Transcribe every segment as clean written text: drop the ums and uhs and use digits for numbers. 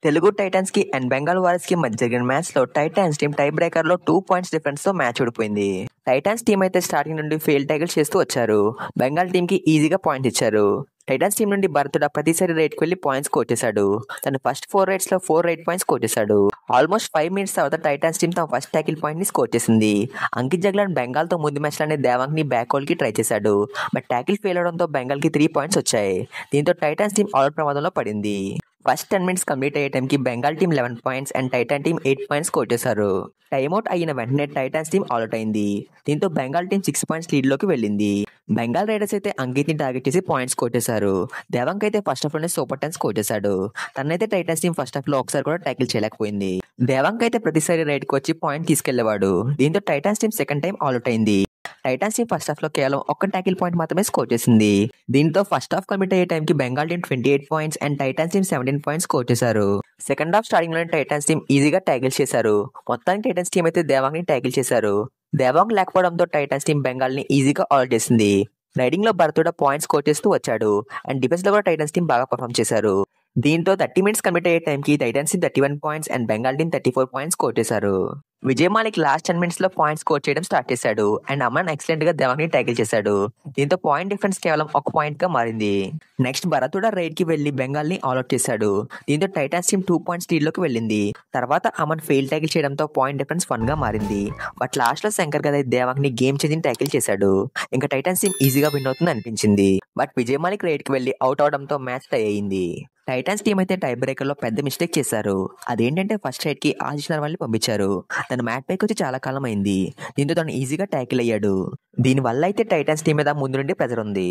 Telugu Titans కి and Bengal warriors కి మధ్య జరిగిన మ్యాచ్ లో టైటన్స్ టీం టై బ్రేకర్ లో 2 పాయింట్స్ డిఫరెన్స్ తో మ్యాచ్ ఓడిపోయింది. టైటన్స్ టీం అయితే స్టార్టింగ్ నుండి ఫెయిల్ ట్యాకిల్ చేస్తూ వచ్చారు. బెంగాల్ టీం కి ఈజీగా పాయింట్ ఇచ్చారు. టైటన్స్ టీం నుండి భరతుడ ప్రతిసారి రైట్ కి వెళ్లి పాయింట్స్ స్కోర్ చేశాడు. తన ఫస్ట్ 4 రైడ్స్ లో 4 రైట్ పాయింట్స్ స్కోర్ చేశాడు. ఆల్మోస్ట్ 5 మినిట్స్ తర్వాత టైటన్స్ టీం తమ ఫస్ట్ ట్యాకిల్ పాయింట్ ని స్కోర్ చేసింది. అంకిత్ జగ్లాన్ బెంగాల్ తో ముందు మ్యాచ్ లోనే దేవాంగ్ ని బ్యాక్ హోల్ కి ట్రై చేశాడు. బట్ ట్యాకిల్ ఫెయిల్ అవడంతో బెంగాల్ కి 3 పాయింట్స్ వచ్చాయి. దీంతో టైటన్స్ టీం అవుట్ ప్రమాదంలో పడింది. ఫస్ట్ 10 మినిట్స్ కంప్లీట్ అయ్యే టైంకి Bengal team 11 points and Titan team 8 points score చేశారు. టైమ్అవుట్ అయిన వెంటనే టైటన్స్ టీం అవుట్ అయింది. దీంతో బెంగాల్ టీం 6 పాయింట్స్ లీడ్ లోకి వెళ్ళింది. బెంగాల్ రైడర్స్ అయితే అంకిత్ ని టార్గెట్ చేసి పాయింట్స్ స్కోర్ చేశారు. దేవాంగ్ అయితే ఫస్ట్ హాఫ్ లోనే సూపర్ 10 స్కోర్ చేశాడు. తనైతే టైటన్స్ టీం ఫస్ట్ హాఫ్ లో ఒకసారి కూడా ట్యాకిల్ చేయలేకపోయింది. దేవాంగ్ అయితే ప్రతిసారి రైట్ కి వచ్చి పాయింట్ తీసుకెళ్లేవాడు. దీంతో Titans team second time out అయింది. టైటన్స్ టీం ఫస్ట్ హాఫ్ లో కేవలం ఒక్క ట్యాకిల్ పాయింట్ మాత్రమే స్కోర్ చేసింది. దీంతో ఫస్ట్ హాఫ్ కంప్లీట్ అయ్యే టైంకి Bengal team 28 points and Titans team 17 points score చేశారు. సెకండ్ హాఫ్ స్టార్టింగ్ లోనే టైటన్స్ టీం ఈజీగా ట్యాకిల్ చేశారు. మొత్తానికి టైటన్స్ టీం అయితే దేవాంగ్ ని ట్యాకిల్ చేశారు. దేవాంగ్ లేకపోవడంతో టైటన్స్ టీం బెంగాల్ ని ఈజీగా అవుట్ చేసింది. రైడింగ్ లో భరతుడ పాయింట్స్ స్కోర్ చేస్తూ వచ్చాడు అండ్ డిఫెన్స్ లో కూడా టైటన్స్ టీం బాగా పర్ఫామ్ చేశారు. దీంతో 30 మినిట్స్ కంప్లీట్ అయ్యే టైంకి Titans team 31 points and Bengal team 34 points score చేశారు. విజయ్ మాలిక్ లాస్ట్ 10 మినిట్స్ లో పాయింట్స్ స్కోర్ చేయడం స్టార్ట్ చేశాడు అండ్ అమన్ ఎక్సలెంట్ గా దేవాంగ్ ని ట్యాకిల్ చేశాడు. దీంతో పాయింట్ డిఫరెన్స్ కేవలం 1 పాయింట్ గా మారింది. నెక్స్ట్ భరతుడ రైడ్ కి వెళ్లి బెంగాల్ ని ఆల్అౌట్ చేశాడు. దీంతో టైటన్స్ టీం 2 పాయింట్స్ లీడ్ లోకి వెళ్ళింది. తర్వాత అమన్ ఫెయిల్ ట్యాకిల్ చేయడంతో పాయింట్ డిఫరెన్స్ 1 గా మారింది. బట్ లాస్ట్ లో శంకర్ గదై దేవాంగ్ ని గేమ్ చేంజింగ్ ట్యాకిల్ చేశాడు. ఇంకా టైటన్స్ టీం ఈజీగా విన్ అవుతుంది అనిపించింది. బట్ విజయ్ మాలిక్ రైడ్ కి వెళ్లి అవుట్ అవడంతో మ్యాచ్ టై అయింది. టైటన్స్ టీం అయితే టై బ్రేకర్ లో పెద్ద మిస్టేక్ చేశారు. అదేంటంటే ఫస్ట్ రైడ్ కి ఆశిష్ నర్వాల్ ని పంపించారు. తన మ్యాట్ పైకి వచ్చి చాలా కాలం అయింది. దీంతో తను ఈజీగా ట్యాకిల్ అయ్యాడు. దీని వల్ల అయితే టైటన్స్ టీం మీద ముందు నుండి ప్రెజర్ ఉంది.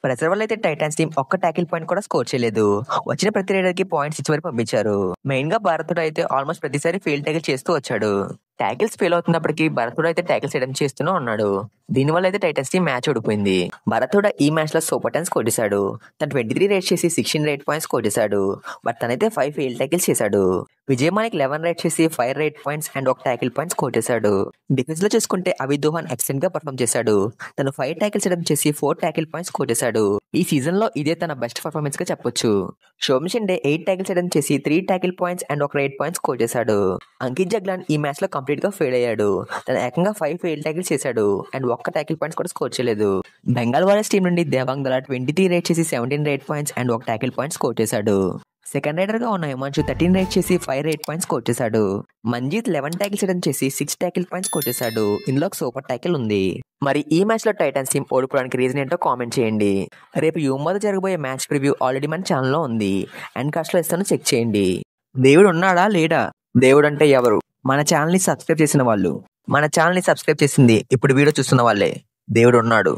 ప్రెజర్ వల్ల అయితే టైటన్స్ టీం ఒక్క ట్యాకిల్ పాయింట్ కూడా స్కోర్ చేయలేదు. వచ్చిన ప్రతి రైడర్ కి పాయింట్స్ ఇచ్చి వరకు పంపించారు. మెయిన్ గా భారతుడు అయితే ఆల్మోస్ట్ ప్రతిసారి ఫెయిల్ ట్యాకిల్ చేస్తూ వచ్చాడు. ట్యాకిల్స్ ఫెయిల్ అవుతున్నప్పటికీ భరతుడు అయితే ట్యాకిల్ చేయడం చేస్తూనే ఉన్నాడు. దీనివల్ల అయితే టైటన్స్ టీం మ్యాచ్ ఓడిపోయింది. భరతుడ ఈ మ్యాచ్ లో సూపర్ 10 స్కోర్ చేశాడు. తను 23 రేట్ చేసి 16 రేట్ పాయింట్స్ స్కోర్ చేశాడు. బట్ తనైతే 5 ఫెయిల్ ట్యాకిల్స్ చేశాడు. విజయ్ మాలిక్ 11 రేట్ చేసి 5 rate points and 1 tackle point score చేశాడు. డిఫెన్స్ లో చూసుకుంటే అవి దోహాన్ ఎక్సలెంట్ గా పర్ఫామ్ చేశాడు. తను 5 ట్యాకిల్స్ చేయడం చేసి 4 ట్యాకిల్ పాయింట్స్ స్కోర్ చేశాడు. ఈ సీజన్ లో ఇదే తన బెస్ట్ పర్ఫార్మెన్స్ గా చెప్పొచ్చు. శోభన్ షిండే 8 ట్యాకిల్స్ చేయడం చేసి 3 tackle points and 1 rate point score చేశాడు. అంకిత్ జగ్లాన్ ఈ మ్యాచ్ లో కంప్లీట్ గా ఫెయిల్ అయ్యాడు. తను ఏకంగా 5 ఫెయిల్ ట్యాకిల్స్ చేశాడు అండ్ 1 ట్యాకిల్ పాయింట్స్ కూడా స్కోర్ చేయలేదు. బెంగాల్ వారియర్స్ టీం నుండి దేవాంగ్ దళ 23 రేట్ చేసి 17 rate points and 1 tackle point score చేశాడు. సెకండ్ రైడర్ గా ఉన్న హిమాంశు 13 రేట్ చేసి 5 రేట్ పాయింట్స్ స్కోర్ చేశాడు. మంజీత్ 11 ట్యాకిల్స్ చేయడం చేసి 6 ట్యాకిల్ పాయింట్స్ స్కోర్ చేశాడు. ఇందులో సూపర్ ట్యాకిల్ ఉంది. మరి ఈ మ్యాచ్ లో టైటన్స్ టీం ఓడిపోవడానికి రీజన్ ఏంటో కామెంట్ చేయండి. రేపు యువమోద జరగబోయే మ్యాచ్ ప్రివ్యూ ఆల్రెడీ మన ఛానల్లో ఉంది. అండ్ కాస్ట్ లో ఇస్తాను, చెక్ చేయండి. దేవుడు ఉన్నాడా లేడా? దేవుడు అంటే ఎవరు? మన ఛానల్ ని సబ్స్క్రైబ్ చేసిన వాళ్ళు. మన ఛానల్ ని సబ్స్క్రైబ్ చేసింది ఇప్పుడు వీడియో చూస్తున్న వాళ్ళే. దేవుడు ఉన్నాడు.